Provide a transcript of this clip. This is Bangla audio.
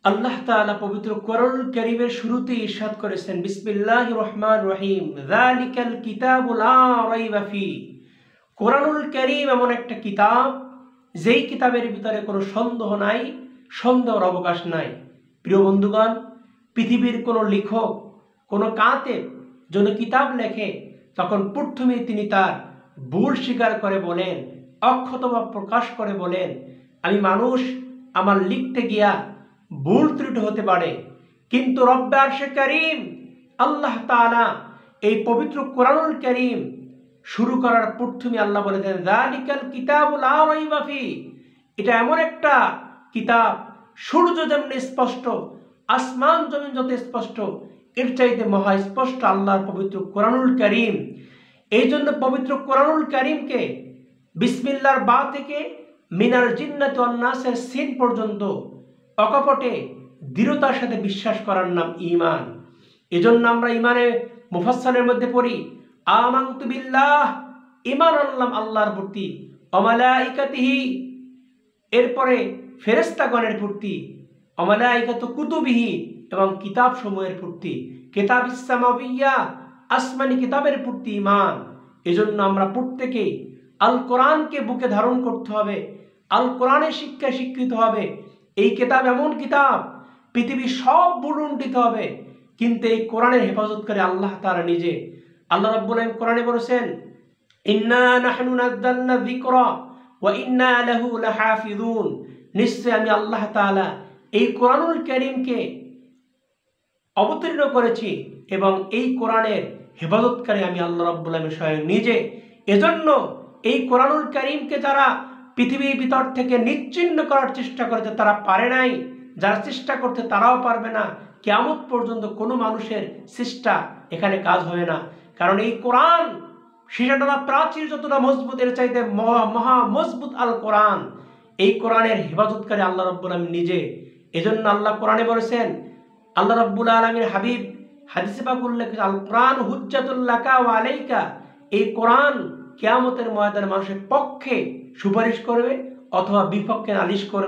আল্লাহ তাআলা পবিত্র কোরআনুল কারীমের শুরুতেই ইরশাদ করেছেন, বিসমিল্লাহির রহমানির রহিম, যালিকাল কিতাবু লা রাইবা ফি। কোরআনুল কারীম এমন একটা কিতাব, যেই কিতাবের ভিতরে কোনো সন্দেহ নাই, সন্দেহের অবকাশ নাই। প্রিয় বন্ধুগণ, পৃথিবীর কোনো লেখক, কোনো কাতেব যদি কিতাব লেখে, তখন প্রথমেই তিনি তার ভুল স্বীকার করে বলেন, অক্ষতবা প্রকাশ করে বলেন, আমি মানুষ, আমার লিখতে গিয়া ভুল ত্রুটি হতে পারে, কিন্তু রব্বে আরশে কারীম আল্লাহ তাআলা এই পবিত্র কোরআনুল কারীম শুরু করার প্রথমে আল্লাহ বলেছেন, যালিকাল কিতাবু লা রাইবা ফি। এটা এমন একটা কিতাব, সূর্য যেমন স্পষ্ট, আসমান জমিন যত স্পষ্ট, এর চাইতে মহা স্পষ্ট আল্লাহর পবিত্র কোরআনুল কারীম। এই জন্য পবিত্র কোরআনুল কারীমকে বিসমিল্লাহর বা থেকে মিনাল জিন্নাতি ওয়ান নাসের সিন পর্যন্ত অকপটে দৃঢ়তার সাথে বিশ্বাস করার নাম ঈমান। এজন্য আমরা ঈমানে মুফাসসালের মধ্যে পড়ি, আমানতু বিল্লাহ, ঈমান আনলাম আল্লাহর প্রতি, ওয়া মালাইকাতিহি, এরপরে ফেরেশতাগণের প্রতি, ওয়া মালাইকাতু কুতুবিহি, এবং কিতাব সমূহের প্রতি, কিতাবিস সামাবিয়্যা, আসমানি কিতাবের প্রতি ঈমান। এজন্য আমরা প্রত্যেকে আল কোরআনকে বুকে ধারণ করতে হবে, আল কোরআনের শিক্ষায় শিক্ষিত হবে। এই কিতাব এমন কিতাব, পৃথিবীর সব বুলুন্ডিত হবে, কিন্তু এই কোরআনের হেফাজতকারী আল্লাহ তাআলা নিজে। আল্লাহ রাব্বুল আলামিন কোরআনে বলেছেন, ইন্না নাহনু নাযালনা যিকরা ওয়া ইন্না লাহু লাহাফিজুন। নিশ্চয় আমি আল্লাহ তাআলা এই কোরআনুল কারীমকে অবতীর্ণ করেছি এবং এই কোরআনের হেফাজতকারী আমি আল্লাহ রাব্বুল আলামিন স্বয়ং নিজে। এজন্য এই কোরআনুল কারীমকে যারা পৃথিবীর ভিতর থেকে নিচ্ছিন্ন করার চেষ্টা করেছে, তারা পারে নাই। যারা চেষ্টা করতে তারাও পারবে না। কিয়ামত পর্যন্ত কোনো মানুষের চেষ্টা এখানে কাজ হবে না। কারণ এই কোরআন সীসাতলা প্রাচীর যতটা মজবুত, এর চাইতে মহা মজবুত আল কোরআন। এই কোরআনের হেফাজতকারী আল্লাহ রাব্বুল আলামিন নিজে। এজন্য আল্লাহ কোরআনে বলেছেন, আল্লাহ রাব্বুল আলামিন হাবিব হাদিসে পাক উল্লেখ, আল কোরআন হুজ্জাতুল লাকা ওয়া আলাইকা। এই কোরআন কিয়ামতের ময়দানে মানুষের পক্ষে সুপারিশ করবে অথবা বিপক্ষে নালিশ করবে।